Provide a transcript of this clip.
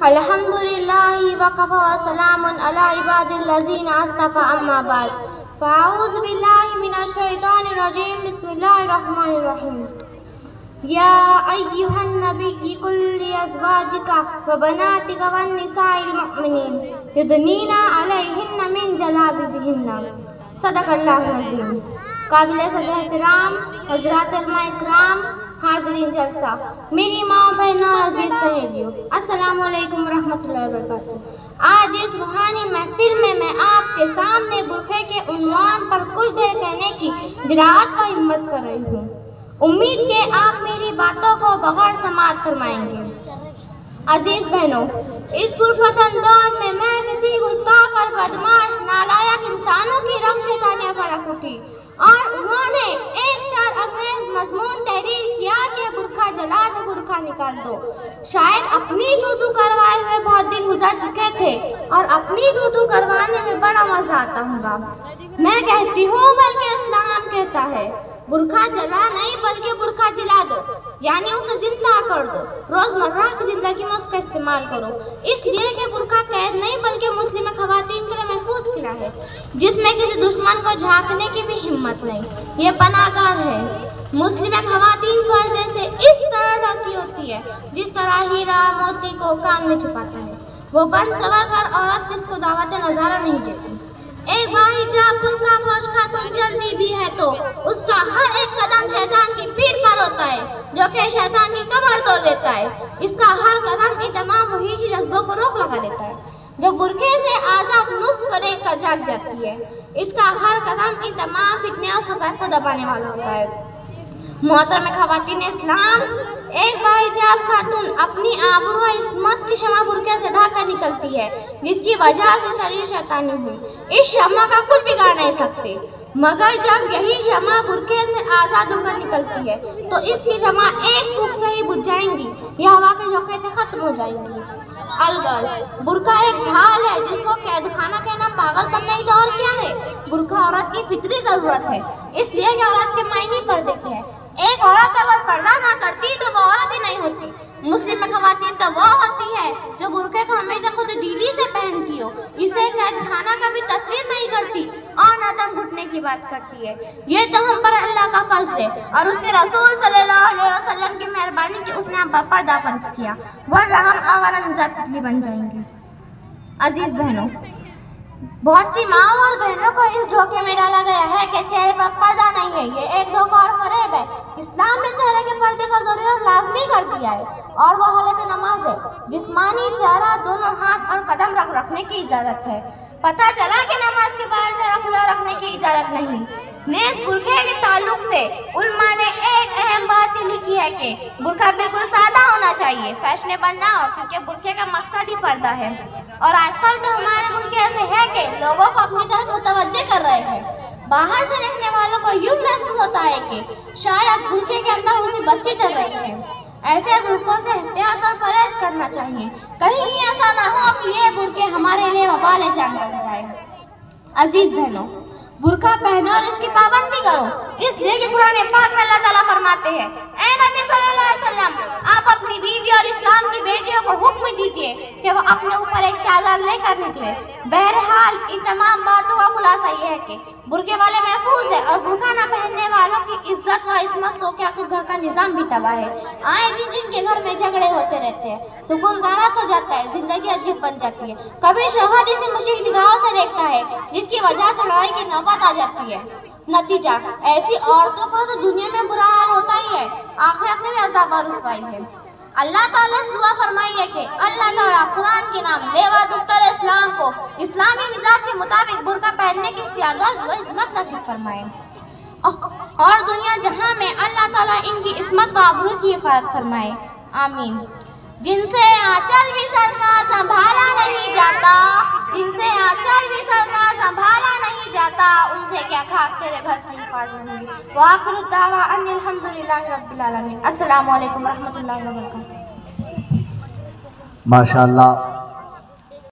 الحمدللہ وکفی وسلام علی عباداللذین اصطفی اما بعد فاعوذ باللہ من الشیطان الرجیم بسم اللہ الرحمن الرحیم یا ایہا النبی قل لازواجک وبناتک والنساء المؤمنین یدنین علیہن من جلابیبہن صدق اللہ العظیم۔ قابل صدر احترام حضرات علماء اکرام، حاضرین جلسہ، میری ماں بہنوں اور عزیز سہیلیوں، السلام علیکم ورحمۃ اللہ وبرکاتہ۔ آج اس روحانی محفل میں آپ کے سامنے برقعے کے عنوان پر کچھ دیر کہنے کی جرأت و ہمت کر رہی ہوں۔ امید کہ آپ میری باتوں کو بغور سماعت فرمائیں گے۔ عزیز بہنوں، اس پرفتن دور میں کسی گستاخ اور بدماش نالائق انسانوں کی رگ شیطانیاں بھڑک اٹھی اور انہوں نے ایک شر انگیز مضمون تحریر کیا کہ برقعہ جلا دو، برقعہ نکال دو۔ شاید اپنی تو کروائے ہوئے بہت دن گزر چکے تھے اور اپنی تو کروانے میں بڑا مزہ آتا ہوگا۔ میں کہتی ہوں بلکہ اسلام کہتا ہے برقعہ جلا نہیں بلکہ برقعہ جلا دو، یعنی اسے زندہ کر دو، روزمرہ کی زندگی میں اس کا استعمال کرو، اس لیے کہ برقعہ قید نہیں بلکہ مسلم خواتین کے لیے محفوظ قلعہ ہے جس میں کسی دشمن کو جھانکنے کی بھی ہمت نہیں۔ یہ پناہ گاہ ہے۔ مسلم خواتین پردے سے اس طرح ڈھکی ہوتی ہے جس طرح ہیرا موتی کو کان میں چھپاتا ہے۔ وہ بن سور کر عورت جس کو دعوت نظارہ نہیں دیتی۔ ایک بھائی جب برقعہ پوش خاتون چلتی بھی ہے تو اس کا ہر ایک قدم شیطان کی پیٹھ پر ہوتا ہے جو کہ شیطان کی کمر توڑ دیتا ہے۔ اس کا ہر قدم ان تمام وحشی جذبوں کو روک لگا دیتا ہے جو برقعے سے آزاد نفس کو دیکھ کر جاگ جاتی ہے۔ اس کا ہر قدم ان تمام فتنے اور فساد کو دبانے والا ہوتا ہے۔ محترم خواتین اسلام، ایک بھائی جاب خاتون اپنی آبرو و عصمت کی شمع برقعے سے ڈھک کر نکلتی ہے جس کی وجہ سے شریر شیطانی ہوئی۔ اس شمع کا کچھ بگاڑ نہیں سکتے، مگر جب یہی شمع برقعے سے آزاد ہو کر نکلتی ہے تو اس کی شمع ایک پھونک سے ہی بجھ جائیں گی یا ہوا کے جھونکے سے ختم ہو جائیں گی۔ الغرض برقعہ ایک ڈھال ہے جس کو قید خانہ کہنا پاگل پن نہیں تو اور کیا ہے۔ برقعہ عورت کی فطری ضرورت ہے، اس لیے کہ عورت کے معنی پردے کے ہے۔ ایک عورت اگر پردہ نہ کرتی تو وہ عورت ہی نہیں ہوتی۔ مسلم خواتین تو وہ ہوتی ہے جو برقعے کو ہمیشہ خود دلی سے پہنتی ہو، اسے قید خانہ کا بھی تصویر نہیں کرتی اور نہ دم گھٹنے کی بات کرتی ہے۔ یہ تو ہم پر اللہ کا فضل ہے اور اس کے رسول صلی اللہ علیہ وسلم کی مہربانی کی اس نے ہم پر پردہ فرض کیا، ورنہ ہم آوارہ نژاد تتلی بن جائیں گے۔ عزیز بہنوں، بہت سی ماں اور بہنوں کو اس دھوکے میں ڈالا گیا ہے کہ چہرے پر پردہ نہیں ہے، یہ ایک دھوکہ اور فریب ہے۔ اسلام نے چہرے کے پردے کو ضروری اور لازمی کر دیا ہے اور وہ حالت نماز ہے۔ جسمانی چہرہ، دونوں ہاتھ اور قدم رکھنے کی اجازت ہے۔ پتہ چلا کہ نماز کے باہر چہرہ کھلا رکھنے کی اجازت نہیں۔ نیز برقعے کے تعلق سے علماء نے ایک اہم بات یہ لکھی ہے کہ برقعہ بالکل سادہ ہونا چاہیے، فیشنیبل نہ ہو، کیونکہ برقعے کا مقصد ہی پردہ ہے۔ اور آج کل تو ہمارے برقعے ایسے ہے کہ لوگوں کو اپنی طرف متوجہ کر رہے ہیں۔ باہر سے دیکھنے والوں کو یوں محسوس ہوتا ہے کہ شاید برقعے کے اندر اسی بچی چل رہی ہے۔ ایسے برقعوں سے احتیاط اور پرہیز کرنا چاہیے، کہیں ایسا نہ ہو کہ یہ برقعے ہمارے لیے وبال جان بن جائے۔ عزیز بہنوں، برقعہ پہنو اور اس کی پابندی کرو، اس لیے کہ قرآن پاک میں اللہ تعالیٰ فرماتے ہیں، اے نبی صلی اللہ علیہ وسلم، آپ اپنی بیوی اور اسلام کی بیٹیوں کو حکم دیجئے کہ وہ اپنے اوپر ایک چادر لے کر نکلے۔ بہرحال ان تمام باتوں کا خلاصہ یہ ہے کہ برقعے والے محفوظ ہے اور برقعہ نہ پہننے والوں کی عزت و عصمت تو کیا گھر کا نظام بھی تباہ ہے۔ آئے دن ان کے گھر میں جھگڑے ہوتے رہتے ہیں، سکون غارت ہو جاتا ہے، زندگی عجیب بن جاتی ہے۔ کبھی شوہر جسے مشرک نگاہوں سے دیکھتا ہے جس کی وجہ سے لڑائی کی نوبت آ جاتی ہے۔ نتیجہ ایسی عورتوں کو تو دنیا میں برا حال ہوتا ہی ہے، آخرت میں بھی عذاب و رسوائی ہے۔ اللہ تعالیٰ سے دعا فرمائیے کہ اللہ تعالیٰ قرآن کے نام لیوا دختر اسلام کو اسلامی مزاج کے مطابق برقعہ پہننے کی سیادت و عظمت نصیب فرمائے اور دنیا جہاں میں اللہ تعالیٰ ان کی عصمت و آبرو کی حفاظت فرمائے، آمین۔ جن سے آنچل بھی سر کا سنبھالا نہیں جاتا، جن سے آنچل بھی سر کا سنبھالا نہیں جاتا، ان سے کیا خاک تیرے گھر کی حفاظت ہوگی۔ وآخر الدعویٰ ان الحمدللہ رب العالمین۔ السلام علیکم ورحمۃ اللہ وبرکاتہ۔ ماشاءاللہ